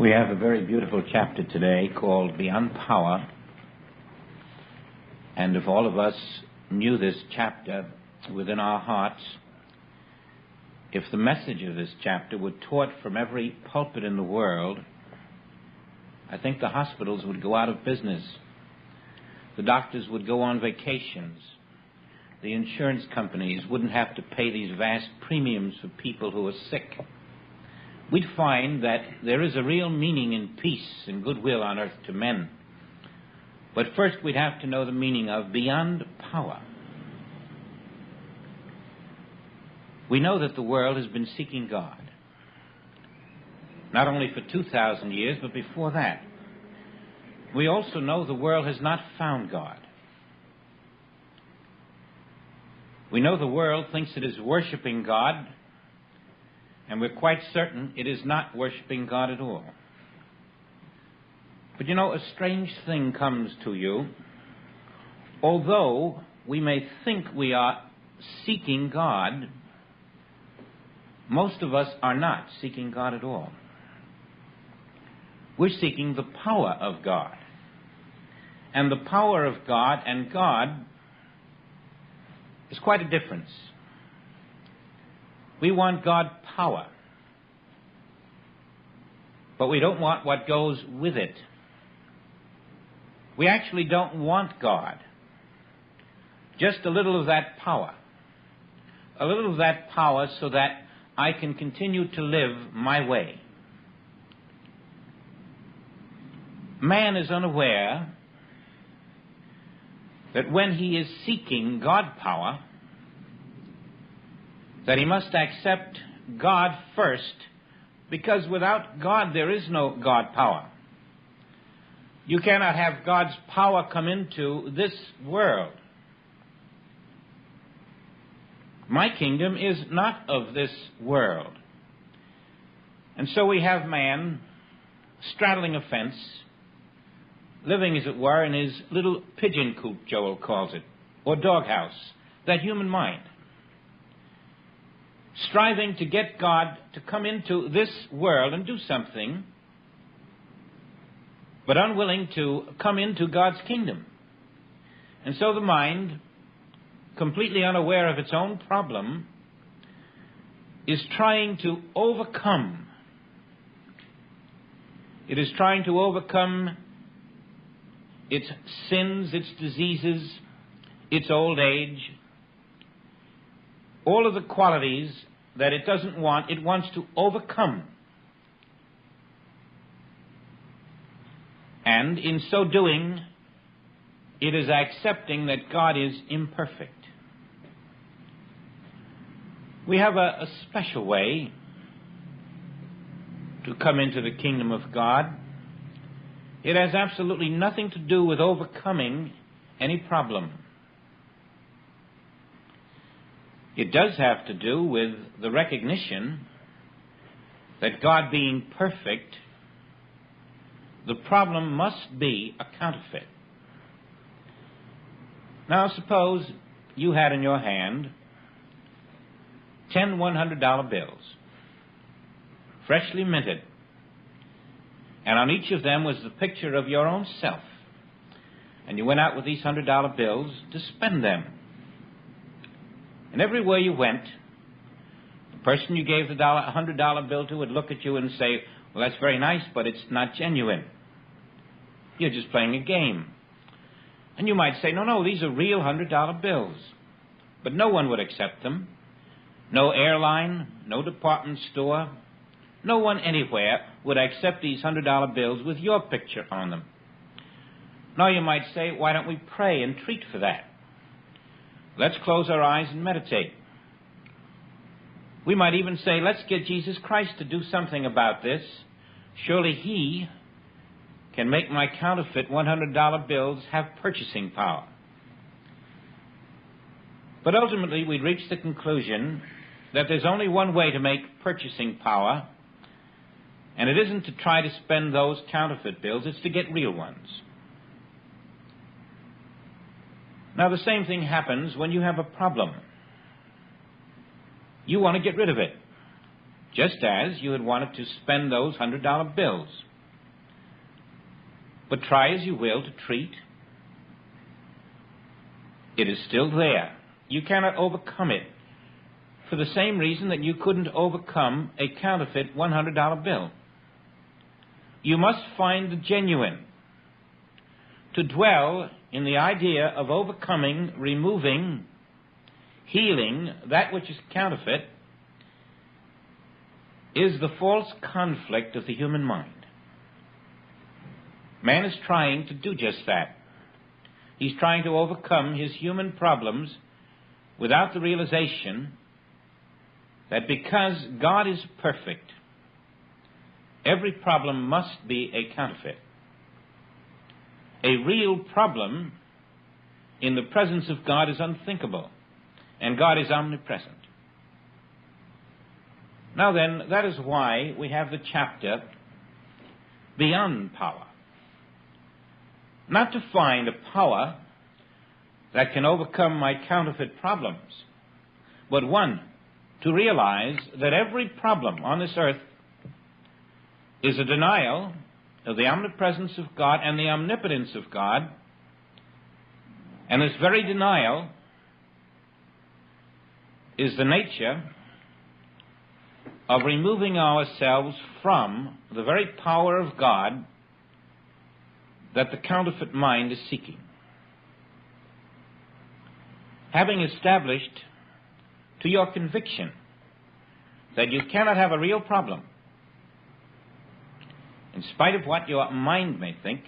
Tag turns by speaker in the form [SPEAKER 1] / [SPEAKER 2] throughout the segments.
[SPEAKER 1] We have a very beautiful chapter today called Beyond Power. And if all of us knew this chapter within our hearts, if the message of this chapter were taught from every pulpit in the world, I think the hospitals would go out of business. The doctors would go on vacations. The insurance companies wouldn't have to pay these vast premiums for people who are sick. We'd find that there is a real meaning in peace and goodwill on earth to men. But first we'd have to know the meaning of beyond power. We know that the world has been seeking God, not only for 2,000 years, but before that. We also know the world has not found God. We know the world thinks it is worshiping God, and we're quite certain it is not worshiping God at all. But you know, a strange thing comes to you. Although we may think we are seeking God, most of us are not seeking God at all. We're seeking the power of God. And the power of God and God is quite a difference. We want God power, but we don't want what goes with it. We actually don't want God, just a little of that power. A little of that power so that I can continue to live my way. Man is unaware that when he is seeking God power, that he must accept God first, because without God there is no God power. You cannot have God's power come into this world. My kingdom is not of this world. And so we have man straddling a fence, living, as it were, in his little pigeon coop, Joel calls it, or doghouse, that human mind, striving to get God to come into this world and do something, but unwilling to come into God's kingdom. And so the mind, completely unaware of its own problem, is trying to overcome. It is trying to overcome its sins, its diseases, its old age, all of the qualities that it doesn't want, it wants to overcome. And in so doing, it is accepting that God is imperfect. We have a special way to come into the kingdom of God. It has absolutely nothing to do with overcoming any problem. It does have to do with the recognition that God being perfect, the problem must be a counterfeit. Now suppose you had in your hand 10 $100 bills, freshly minted, and on each of them was the picture of your own self, and you went out with these $100 bills to spend them. And everywhere you went, the person you gave the $100 bill to would look at you and say, well, that's very nice, but it's not genuine. You're just playing a game. And you might say, no, these are real $100 bills. But no one would accept them. No airline, no department store, no one anywhere would accept these $100 bills with your picture on them. Now you might say, why don't we pray and treat for that? Let's close our eyes and meditate. We might even say, let's get Jesus Christ to do something about this. Surely he can make my counterfeit $100 bills have purchasing power. But ultimately, we'd reach the conclusion that there's only one way to make purchasing power, and it isn't to try to spend those counterfeit bills, it's to get real ones. Now, the same thing happens when you have a problem. You want to get rid of it, just as you had wanted to spend those $100 bills. But try as you will to treat, it is still there. You cannot overcome it for the same reason that you couldn't overcome a counterfeit $100 bill. You must find the genuine. To dwell in the idea of overcoming, removing, healing that which is counterfeit is the false conflict of the human mind. Man is trying to do just that. He's trying to overcome his human problems without the realization that because God is perfect, every problem must be a counterfeit. A real problem in the presence of God is unthinkable, and God is omnipresent. Now then, that is why we have the chapter Beyond Power. Not to find a power that can overcome my counterfeit problems, but one, to realize that every problem on this earth is a denial of the omnipresence of God and the omnipotence of God, and this very denial is the nature of removing ourselves from the very power of God that the counterfeit mind is seeking. Having established to your conviction that you cannot have a real problem, in spite of what your mind may think,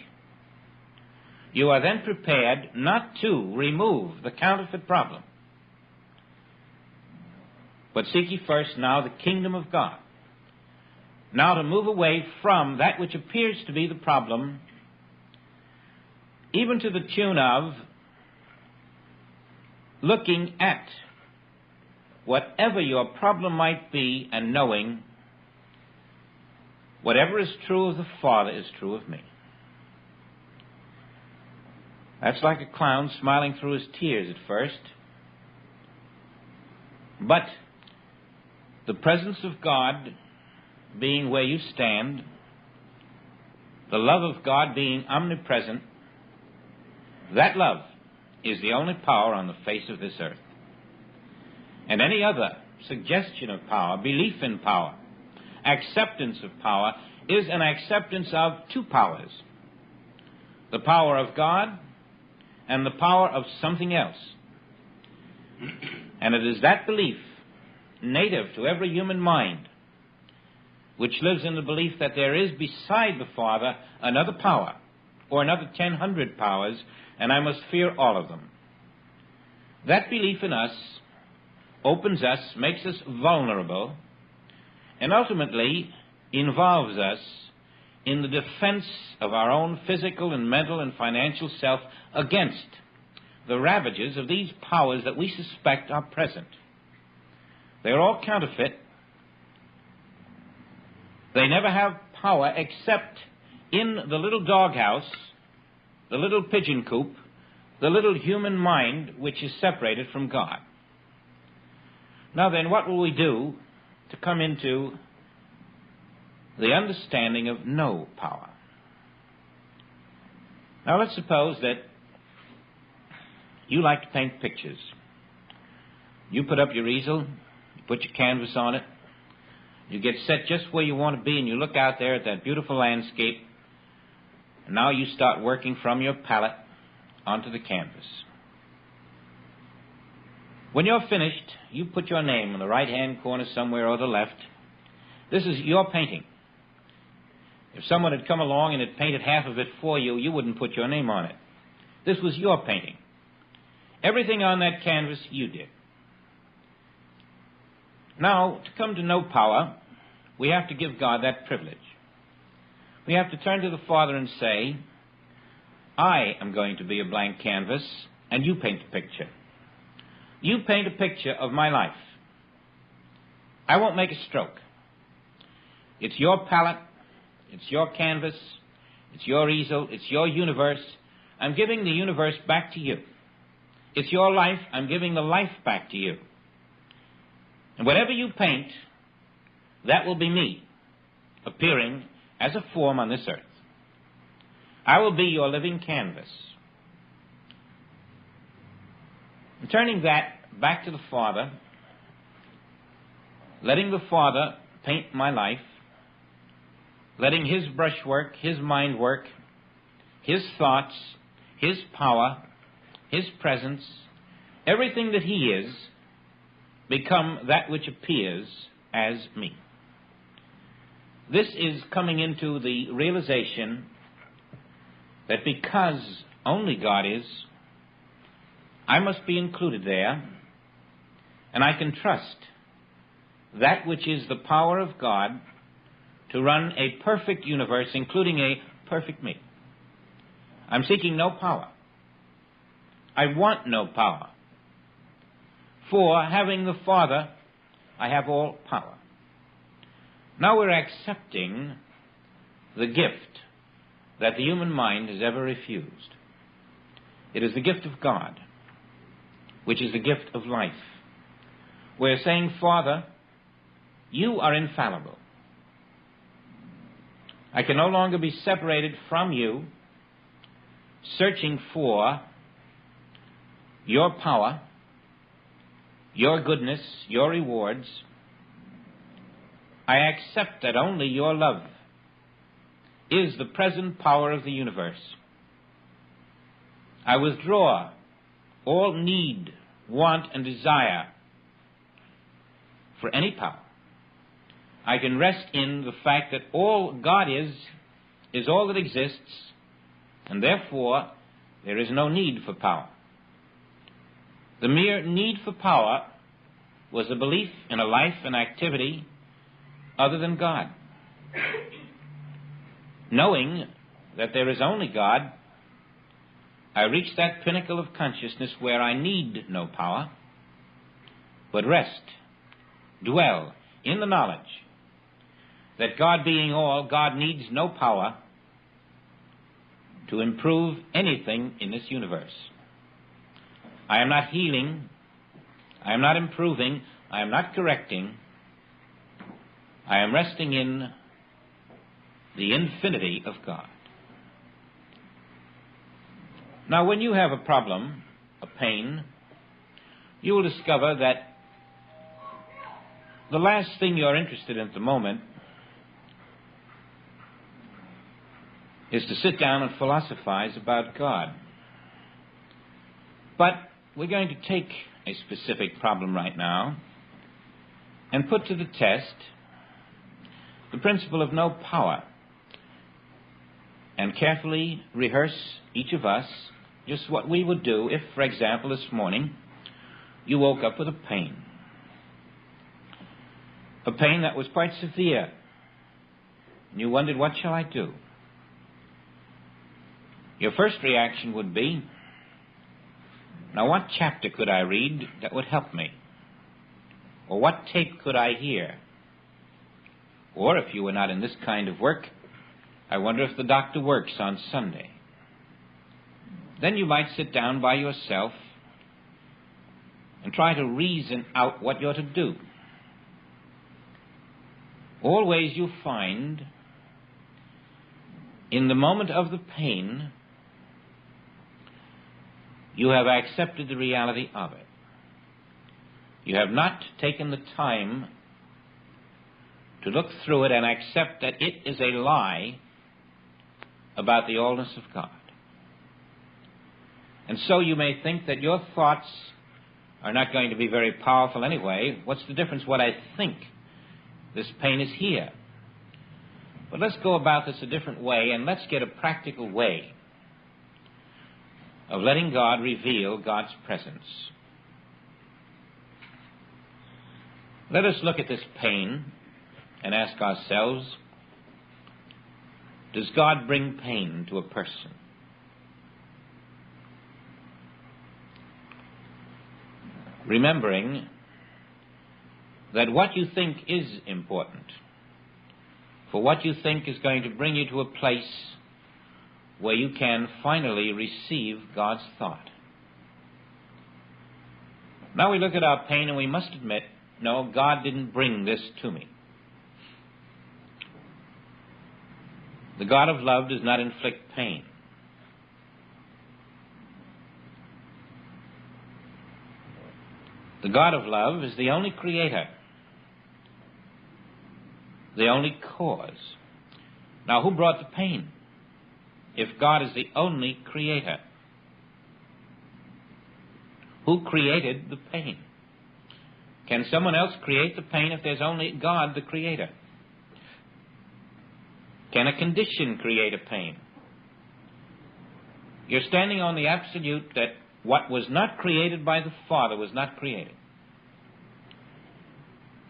[SPEAKER 1] you are then prepared not to remove the counterfeit problem, but seek ye first now the kingdom of God. Now to move away from that which appears to be the problem, even to the tune of looking at whatever your problem might be and knowing whatever is true of the Father is true of me. That's like a clown smiling through his tears at first. But the presence of God being where you stand, the love of God being omnipresent, that love is the only power on the face of this earth. And any other suggestion of power, belief in power, acceptance of power is an acceptance of two powers: the power of God and the power of something else. And it is that belief, native to every human mind, which lives in the belief that there is beside the Father another power, or another 1,000 powers, and I must fear all of them. That belief in us opens us, makes us vulnerable, and ultimately involves us in the defense of our own physical and mental and financial self against the ravages of these powers that we suspect are present. They're all counterfeit. They never have power except in the little doghouse, the little pigeon coop, the little human mind which is separated from God. Now then, what will we do to come into the understanding of no power? Now let's suppose that you like to paint pictures. You put up your easel, you put your canvas on it, you get set just where you want to be, and you look out there at that beautiful landscape, and now you start working from your palette onto the canvas. When you're finished, you put your name in the right-hand corner somewhere or the left. This is your painting. If someone had come along and had painted half of it for you, you wouldn't put your name on it. This was your painting. Everything on that canvas, you did. Now, to come to know power, we have to give God that privilege. We have to turn to the Father and say, I am going to be a blank canvas, and you paint a picture. You paint a picture of my life. I won't make a stroke. It's your palette, it's your canvas, it's your easel, it's your universe. I'm giving the universe back to you. It's your life, I'm giving the life back to you. And whatever you paint, that will be me, appearing as a form on this earth. I will be your living canvas. And turning that back to the Father, letting the Father paint my life, letting His brushwork, His mind work, His thoughts, His power, His presence, everything that He is, become that which appears as me. This is coming into the realization that because only God is, I must be included there, and I can trust that which is the power of God to run a perfect universe, including a perfect me. I'm seeking no power. I want no power. For having the Father, I have all power. Now we're accepting the gift that the human mind has ever refused. It is the gift of God, which is the gift of life. We're saying, Father, you are infallible. I can no longer be separated from you, searching for your power, your goodness, your rewards. I accept that only your love is the present power of the universe. I withdraw all need, want, and desire for any power. I can rest in the fact that all God is all that exists, and therefore there is no need for power. The mere need for power was a belief in a life and activity other than God. Knowing that there is only God, I reach that pinnacle of consciousness where I need no power, but rest, dwell in the knowledge that God being all, God needs no power to improve anything in this universe. I am not healing, I am not improving, I am not correcting. I am resting in the infinity of God. Now, when you have a problem, a pain, you will discover that the last thing you're interested in at the moment is to sit down and philosophize about God. But we're going to take a specific problem right now and put to the test the principle of no power, and carefully rehearse, each of us, just what we would do if, for example, this morning you woke up with a pain that was quite severe, and you wondered, what shall I do? Your first reaction would be, now what chapter could I read that would help me? Or what tape could I hear? Or if you were not in this kind of work, I wonder if the doctor works on Sunday. Then you might sit down by yourself and try to reason out what you're to do. Always you find, in the moment of the pain, you have accepted the reality of it. You have not taken the time to look through it and accept that it is a lie about the allness of God. And so you may think that your thoughts are not going to be very powerful anyway. What's the difference what I think? This pain is here. But let's go about this a different way, and let's get a practical way of letting God reveal God's presence. Let us look at this pain and ask ourselves, does God bring pain to a person? Remembering that what you think is important, for what you think is going to bring you to a place where you can finally receive God's thought. Now we look at our pain and we must admit, no, God didn't bring this to me. The God of love does not inflict pain. The God of love is the only creator, the only cause. Now, who brought the pain? If God is the only creator, who created the pain? Can someone else create the pain if there's only God, the creator? Can a condition create a pain? You're standing on the absolute that what was not created by the Father was not created.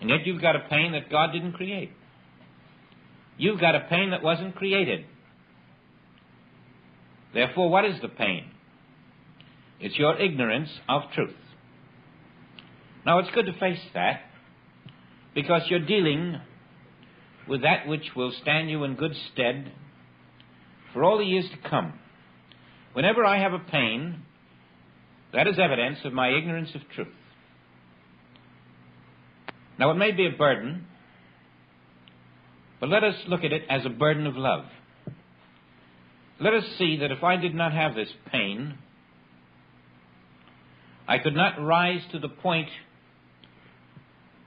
[SPEAKER 1] And yet you've got a pain that God didn't create. You've got a pain that wasn't created. Therefore, what is the pain? It's your ignorance of truth. Now, it's good to face that, because you're dealing with that which will stand you in good stead for all the years to come. Whenever I have a pain, that is evidence of my ignorance of truth. Now, it may be a burden, but let us look at it as a burden of love. Let us see that if I did not have this pain, I could not rise to the point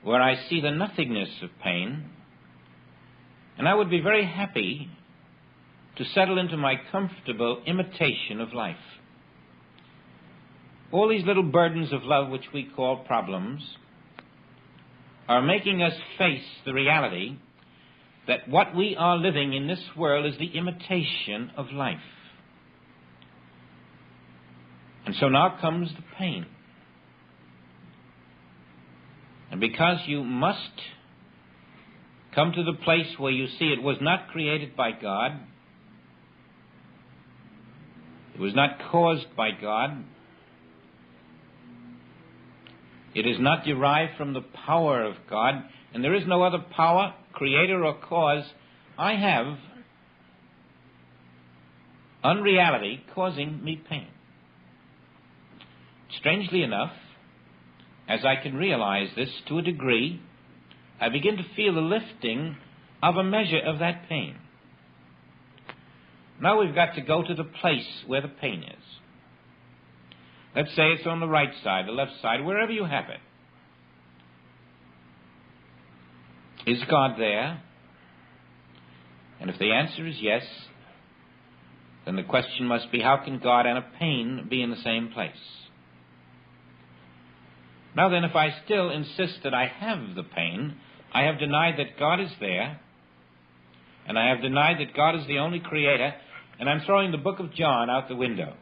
[SPEAKER 1] where I see the nothingness of pain, and I would be very happy to settle into my comfortable imitation of life. All these little burdens of love, which we call problems, are making us face the reality that what we are living in this world is the imitation of life. And so now comes the pain. And because you must come to the place where you see it was not created by God, it was not caused by God, it is not derived from the power of God, and there is no other power, creator or cause I have, unreality, causing me pain. Strangely enough, as I can realize this to a degree, I begin to feel the lifting of a measure of that pain. Now we've got to go to the place where the pain is. Let's say it's on the right side, the left side, wherever you have it. Is God there? And if the answer is yes, then the question must be, how can God and a pain be in the same place? Now then, if I still insist that I have the pain, I have denied that God is there, and I have denied that God is the only creator, and I'm throwing the book of John out the window.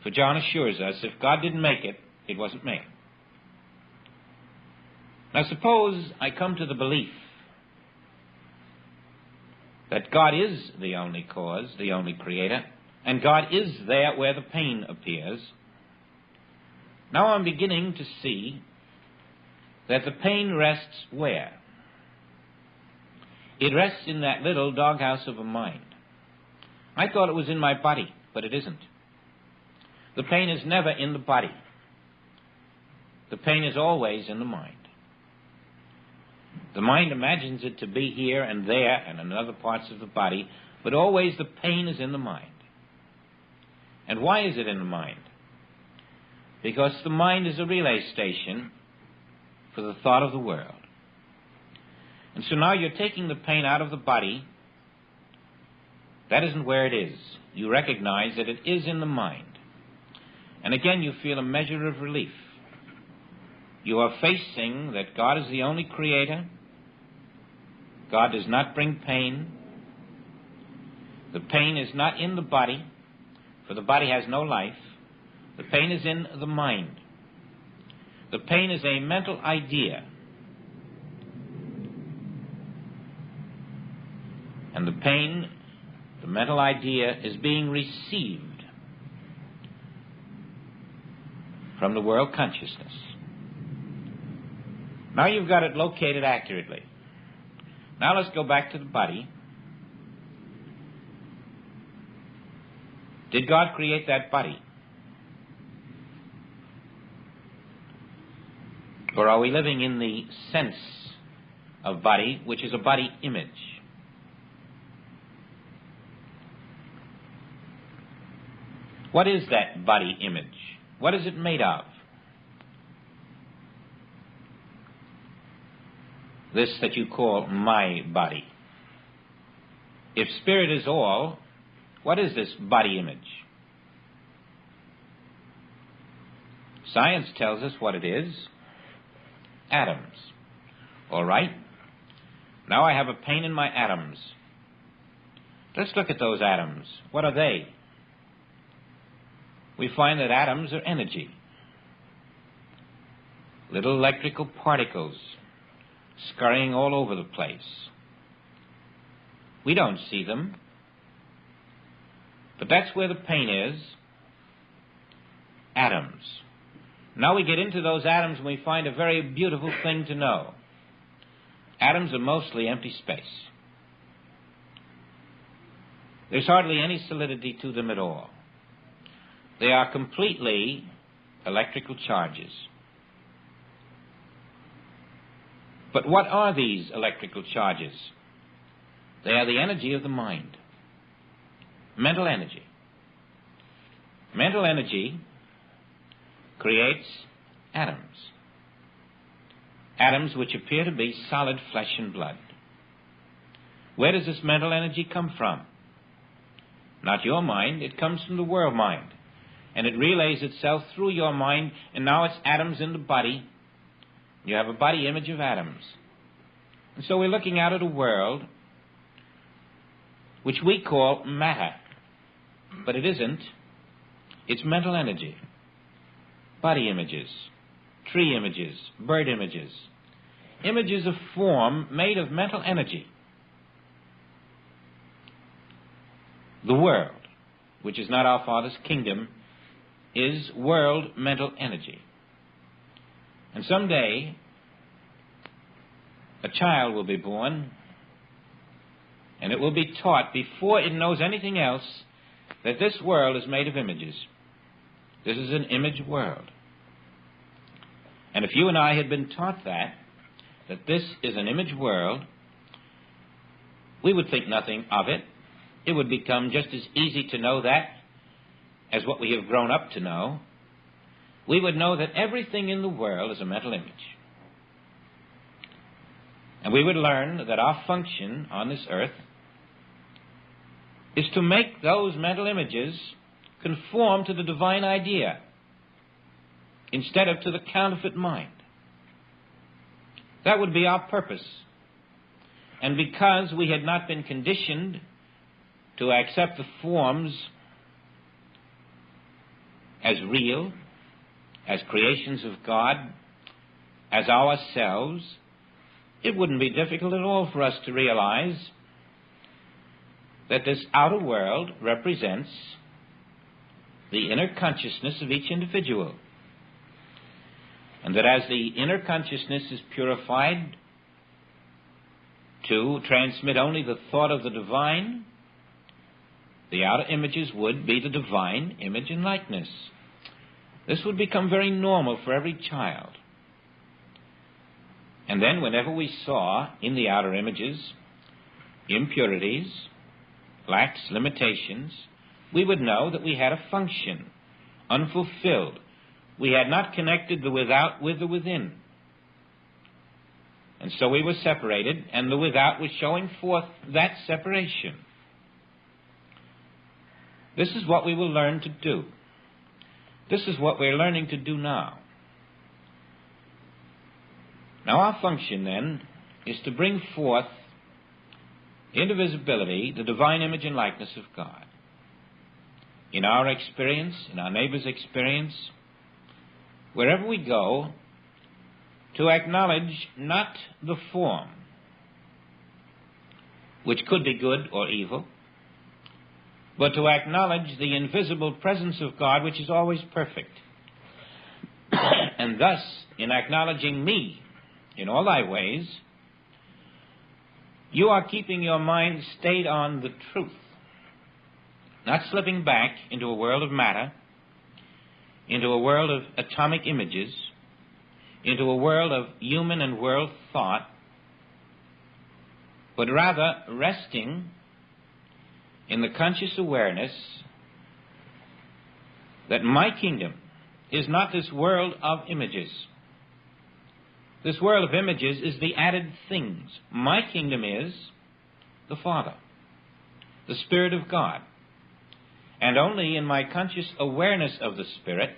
[SPEAKER 1] For John assures us, if God didn't make it, it wasn't made. Now suppose I come to the belief that God is the only cause, the only creator, and God is there where the pain appears. Now I'm beginning to see that the pain rests where? It rests in that little doghouse of a mind. I thought it was in my body, but it isn't. The pain is never in the body. The pain is always in the mind. The mind imagines it to be here and there and in other parts of the body, but always the pain is in the mind. And why is it in the mind? Because the mind is a relay station for the thought of the world. And so now you're taking the pain out of the body. That isn't where it is. You recognize that it is in the mind. And again, you feel a measure of relief. You are facing that God is the only creator. God does not bring pain. The pain is not in the body, for the body has no life. The pain is in the mind. The pain is a mental idea. And the pain, the mental idea, is being received from the world consciousness. Now you've got it located accurately. Now let's go back to the body. Did God create that body? Or are we living in the sense of body, which is a body image? What is that body image? What is it made of? this that you call my body. If spirit is all, what is this body image? Science tells us what it is. Atoms. All right. Now I have a pain in my atoms. Let's look at those atoms. What are they? We find that atoms are energy. Little electrical particles scurrying all over the place. We don't see them. But that's where the pain is. Atoms. Now we get into those atoms and we find a very beautiful thing to know. Atoms are mostly empty space. There's hardly any solidity to them at all. They are completely electrical charges. But what are these electrical charges? They are the energy of the mind. Mental energy. Mental energy creates atoms. Atoms which appear to be solid flesh and blood. Where does this mental energy come from? Not your mind, it comes from the world mind. And it relays itself through your mind, and now it's atoms in the body. You have a body image of atoms. And so we're looking out at a world which we call matter. But it isn't. It's mental energy. Body images, tree images, bird images. Images of form made of mental energy. The world, which is not our Father's kingdom, is world mental energy. And someday, a child will be born, and it will be taught before it knows anything else that this world is made of images. This is an image world. And if you and I had been taught that this is an image world, we would think nothing of it. It would become just as easy to know that as what we have grown up to know. We would know that everything in the world is a mental image. And we would learn that our function on this earth is to make those mental images conform to the divine idea instead of to the counterfeit mind. That would be our purpose. And because we had not been conditioned to accept the forms as real, as creations of God, as ourselves, it wouldn't be difficult at all for us to realize that this outer world represents the inner consciousness of each individual. And that as the inner consciousness is purified to transmit only the thought of the divine, the outer images would be the divine image and likeness. This would become very normal for every child. And then whenever we saw in the outer images impurities, lacks, limitations, we would know that we had a function unfulfilled. We had not connected the without with the within. And so we were separated, and the without was showing forth that separation. This is what we will learn to do. This is what we're learning to do now. Now our function, then, is to bring forth into visibility the divine image and likeness of God. In our experience, in our neighbor's experience, wherever we go, to acknowledge not the form, which could be good or evil, but to acknowledge the invisible presence of God, which is always perfect. And thus, in acknowledging me in all thy ways, you are keeping your mind stayed on the truth, not slipping back into a world of matter, into a world of atomic images, into a world of human and world thought, but rather resting in the conscious awareness that my kingdom is not this world of images. This world of images is the added things. My kingdom is the Father, the Spirit of God. And only in my conscious awareness of the Spirit,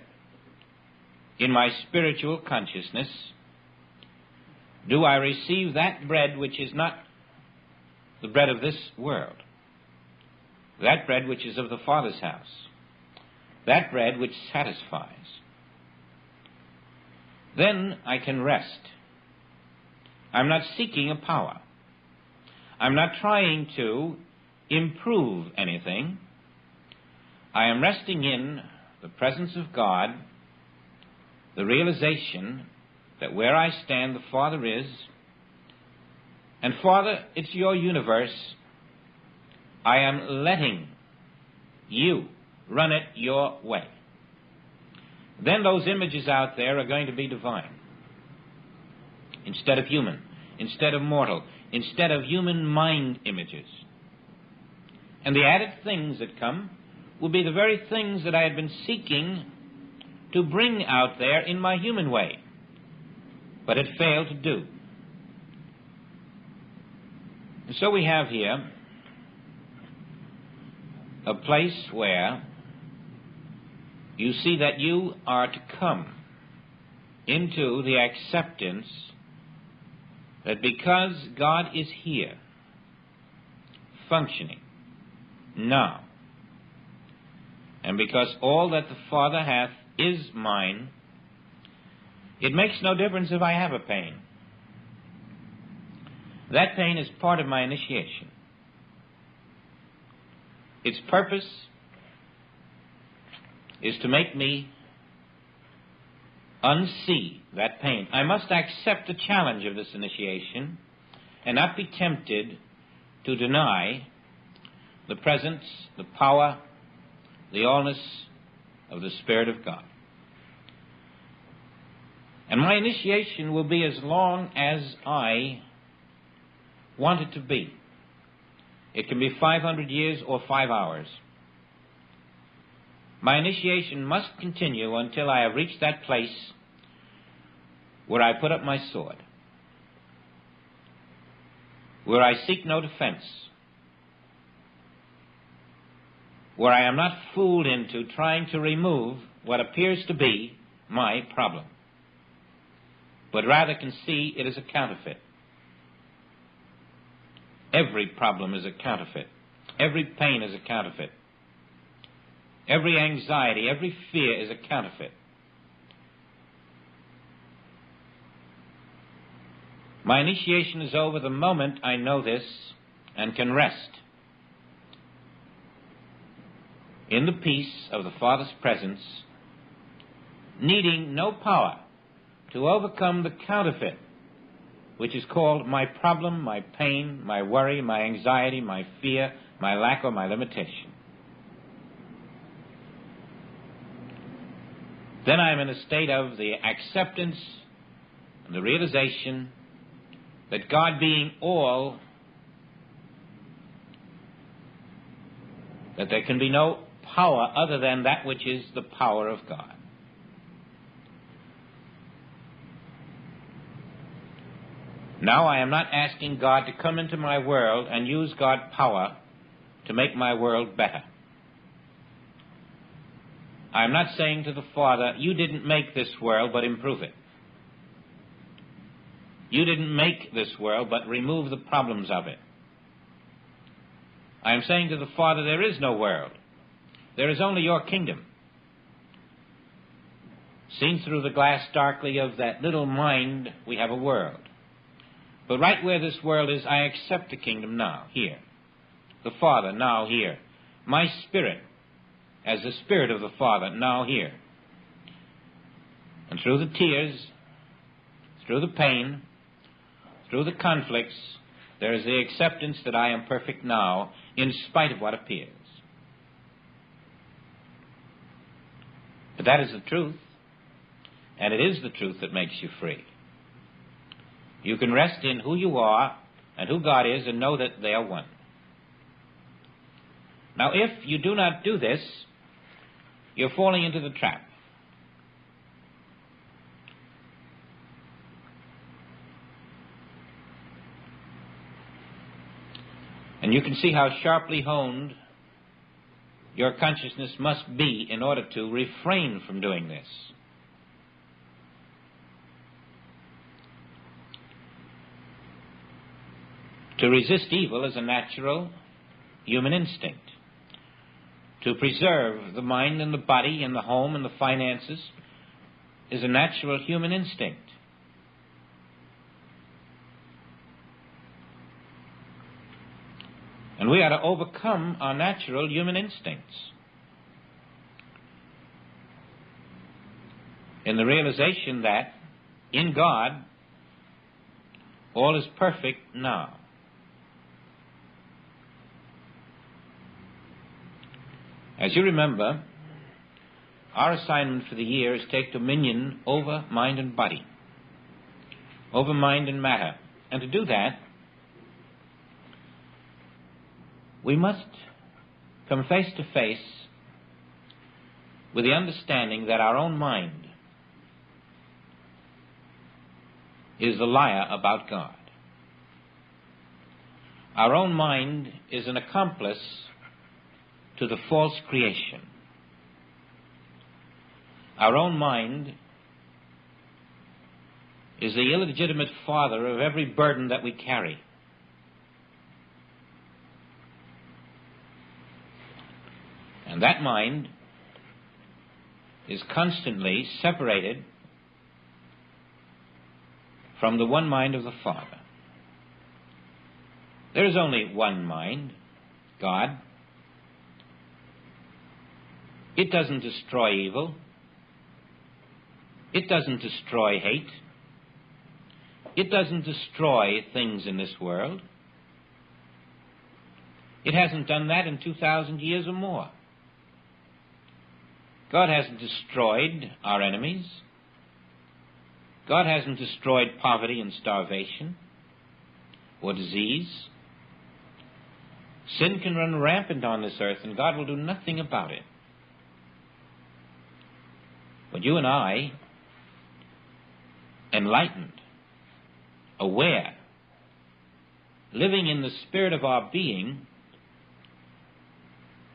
[SPEAKER 1] in my spiritual consciousness, do I receive that bread which is not the bread of this world, that bread which is of the Father's house, that bread which satisfies. Then I can rest. I'm not seeking a power. I'm not trying to improve anything. I am resting in the presence of God, the realization that where I stand, the Father is. And Father, it's your universe. I am letting you run it your way. Then those images out there are going to be divine. Instead of human, instead of mortal, instead of human mind images. And the added things that come will be the very things that I had been seeking to bring out there in my human way, but had failed to do. And so we have here a place where you see that you are to come into the acceptance that because God is here, functioning now, and because all that the Father hath is mine, it makes no difference if I have a pain. That pain is part of my initiation. Its purpose is to make me unsee that pain. I must accept the challenge of this initiation and not be tempted to deny the presence, the power, the allness of the Spirit of God. And my initiation will be as long as I want it to be. It can be 500 years or 5 hours. My initiation must continue until I have reached that place where I put up my sword, where I seek no defense, where I am not fooled into trying to remove what appears to be my problem, but rather can see it is a counterfeit. Every problem is a counterfeit. Every pain is a counterfeit. Every anxiety, every fear is a counterfeit. My initiation is over the moment I know this and can rest in the peace of the Father's presence, needing no power to overcome the counterfeit, which is called my problem, my pain, my worry, my anxiety, my fear, my lack, or my limitation. Then I am in a state of the acceptance and the realization that God being all, that there can be no power other than that which is the power of God. Now I am not asking God to come into my world and use God's power to make my world better. I am not saying to the Father, you didn't make this world, but improve it. You didn't make this world, but remove the problems of it. I am saying to the Father, there is no world. There is only your kingdom. Seen through the glass darkly of that little mind, we have a world. But right where this world is, I accept the kingdom now, here. The Father, now here. My spirit, as the Spirit of the Father, now here. And through the tears, through the pain, through the conflicts, there is the acceptance that I am perfect now, in spite of what appears. But that is the truth, and it is the truth that makes you free. You can rest in who you are and who God is and know that they are one. Now, if you do not do this, you're falling into the trap. And you can see how sharply honed your consciousness must be in order to refrain from doing this. To resist evil is a natural human instinct. To preserve the mind and the body and the home and the finances is a natural human instinct. And we are to overcome our natural human instincts in the realization that in God all is perfect now. As you remember, our assignment for the year is take dominion over mind and body, over mind and matter. And to do that, we must come face to face with the understanding that our own mind is the liar about God. Our own mind is an accomplice to the false creation. Our own mind is the illegitimate father of every burden that we carry. And that mind is constantly separated from the one mind of the Father. There is only one mind, God. It doesn't destroy evil. It doesn't destroy hate. It doesn't destroy things in this world. It hasn't done that in 2,000 years or more. God hasn't destroyed our enemies. God hasn't destroyed poverty and starvation or disease. Sin can run rampant on this earth, and God will do nothing about it. But you and I, enlightened, aware, living in the spirit of our being,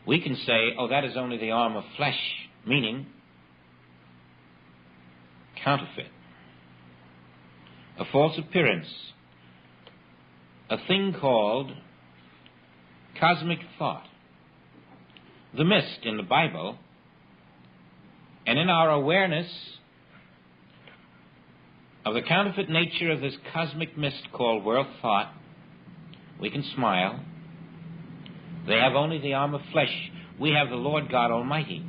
[SPEAKER 1] we can say, oh, that is only the arm of flesh, meaning counterfeit, a false appearance, a thing called cosmic thought. The mist in the Bible, and in our awareness of the counterfeit nature of this cosmic mist called world thought, we can smile. They have only the arm of flesh. We have the Lord God Almighty.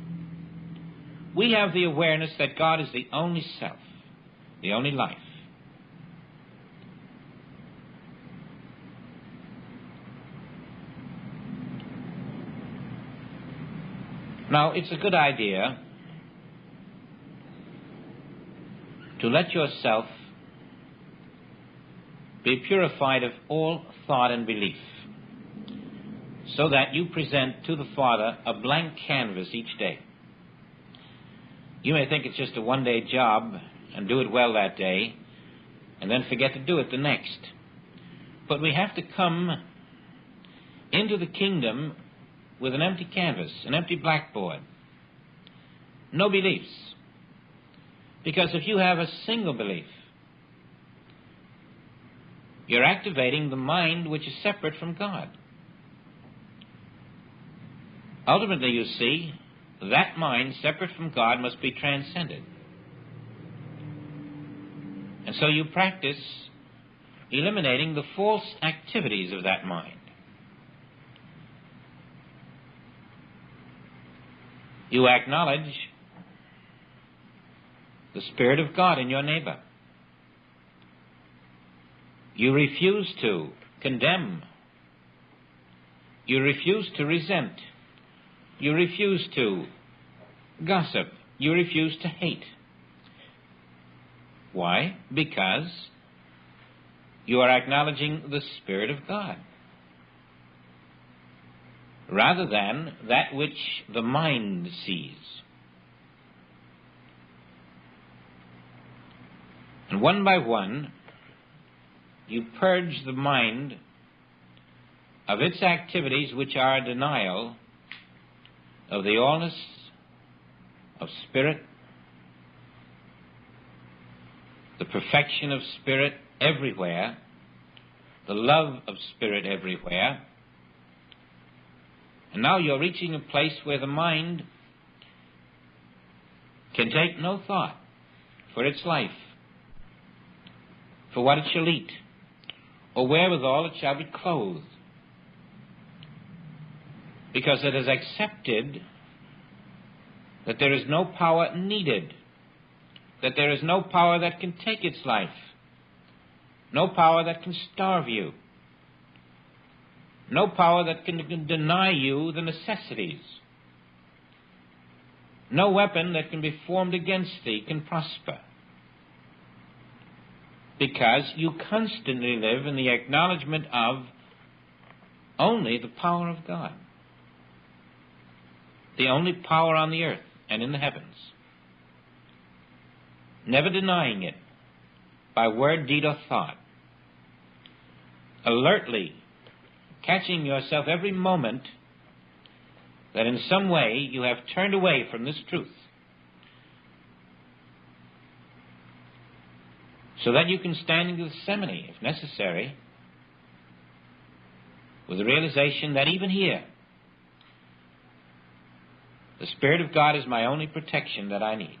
[SPEAKER 1] We have the awareness that God is the only self, the only life. Now, it's a good idea to let yourself be purified of all thought and belief, so that you present to the Father a blank canvas each day. You may think it's just a one-day job and do it well that day, and then forget to do it the next. But we have to come into the kingdom with an empty canvas, an empty blackboard. No beliefs. Because if you have a single belief, you're activating the mind which is separate from God. Ultimately, you see, that mind separate from God must be transcended. And so you practice eliminating the false activities of that mind. You acknowledge the Spirit of God in your neighbor. You refuse to condemn. You refuse to resent. You refuse to gossip. You refuse to hate. Why? Because you are acknowledging the Spirit of God, rather than that which the mind sees. And one by one, you purge the mind of its activities, which are a denial of the allness of Spirit, the perfection of Spirit everywhere, the love of Spirit everywhere. And now you're reaching a place where the mind can take no thought for its life, for what it shall eat, or wherewithal it shall be clothed, because it has accepted that there is no power needed, that there is no power that can take its life, no power that can starve you, no power that can deny you the necessities. No weapon that can be formed against thee can prosper, because you constantly live in the acknowledgement of only the power of God, the only power on the earth and in the heavens, never denying it by word, deed, or thought, alertly catching yourself every moment that in some way you have turned away from this truth, so that you can stand in Gethsemane, if necessary, with the realization that even here, the Spirit of God is my only protection that I need.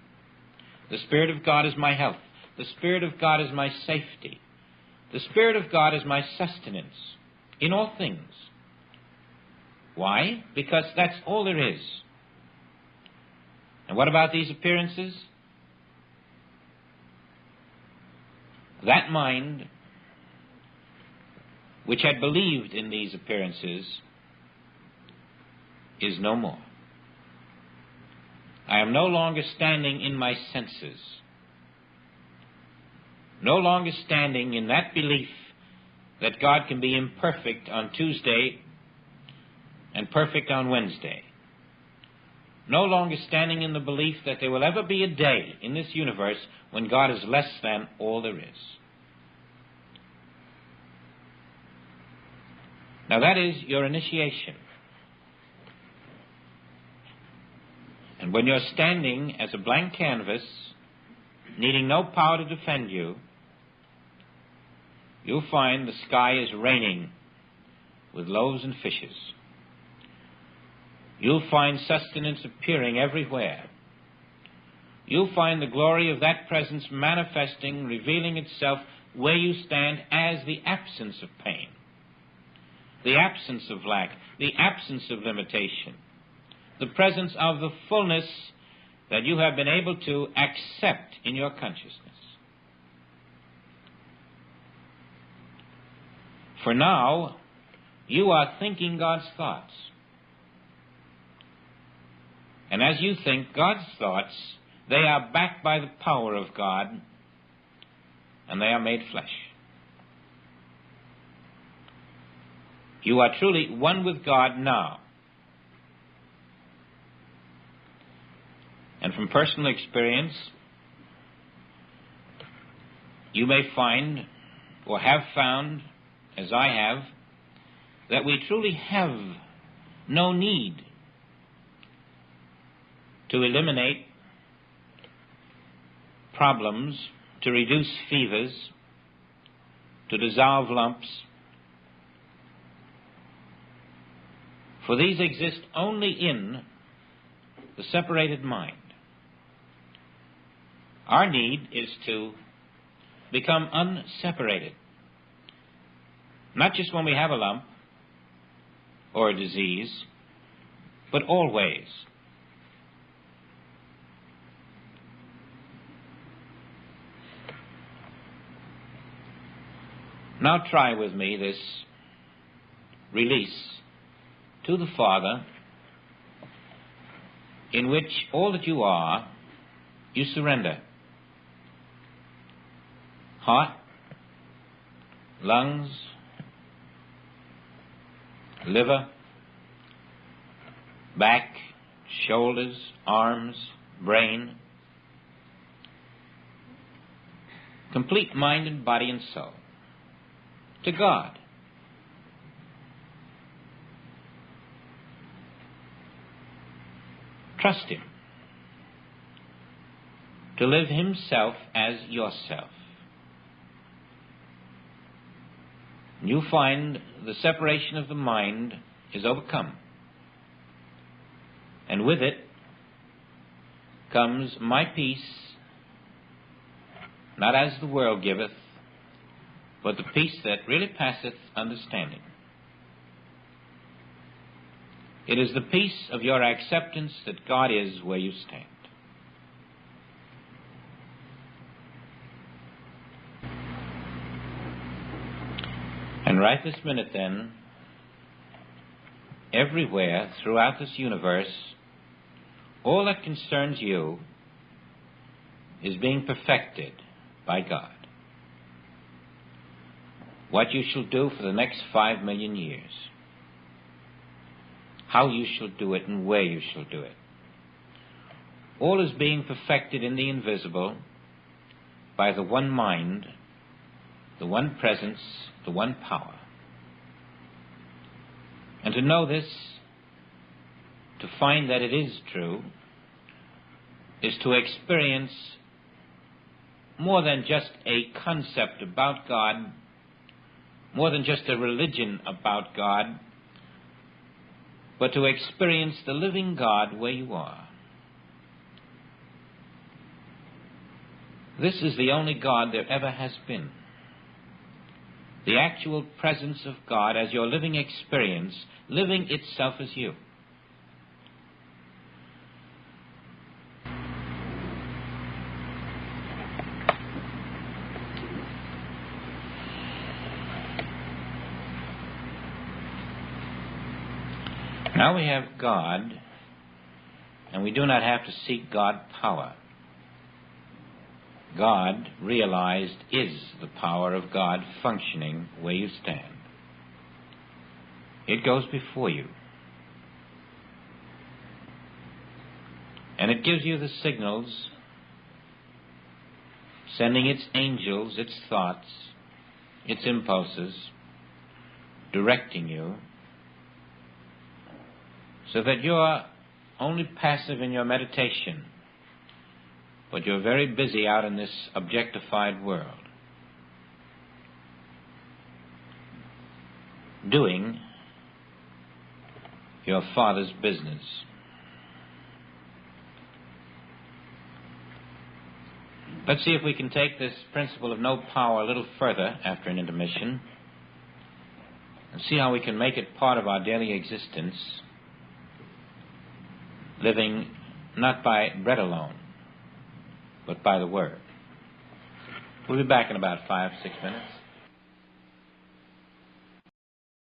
[SPEAKER 1] The Spirit of God is my health. The Spirit of God is my safety. The Spirit of God is my sustenance in all things. Why? Because that's all there is. And what about these appearances? That mind which had believed in these appearances is no more. I am no longer standing in my senses, no longer standing in that belief that God can be imperfect on Tuesday and perfect on Wednesday. No longer standing in the belief that there will ever be a day in this universe when God is less than all there is. Now that is your initiation. And when you're standing as a blank canvas, needing no power to defend you, you'll find the sky is raining with loaves and fishes. You'll find sustenance appearing everywhere. You'll find the glory of that presence manifesting, revealing itself where you stand as the absence of pain, the absence of lack, the absence of limitation, the presence of the fullness that you have been able to accept in your consciousness. For now, you are thinking God's thoughts. And as you think God's thoughts, they are backed by the power of God, and they are made flesh. You are truly one with God now. And from personal experience, you may find, or have found, as I have, that we truly have no need to eliminate problems, to reduce fevers, to dissolve lumps. For these exist only in the separated mind. Our need is to become unseparated, not just when we have a lump or a disease, but always. Now try with me this release to the Father, in which all that you are, you surrender. Heart, lungs, liver, back, shoulders, arms, brain, complete mind and body and soul, to God. trust Him, to live Himself as yourself. You find the separation of the mind is overcome. And with it comes my peace, not as the world giveth, but the peace that really passeth understanding. It is the peace of your acceptance that God is where you stand. And right this minute then, everywhere throughout this universe, all that concerns you is being perfected by God. What you shall do for the next 5 million years, how you shall do it and where you shall do it, all is being perfected in the invisible by the one mind, the one presence, the one power. And to know this, to find that it is true, is to experience more than just a concept about God, more than just a religion about God, but to experience the living God where you are. This is the only God there ever has been. The actual presence of God as your living experience, living itself as you. Now we have God, and we do not have to seek God power. God, realized, is the power of God functioning where you stand. It goes before you. And it gives you the signals, sending its angels, its thoughts, its impulses, directing you, so that you're only passive in your meditation, but you're very busy out in this objectified world, doing your Father's business. Let's see if we can take this principle of no power a little further after an intermission and see how we can make it part of our daily existence, living not by bread alone, but by the Word. We'll be back in about 5-6 minutes.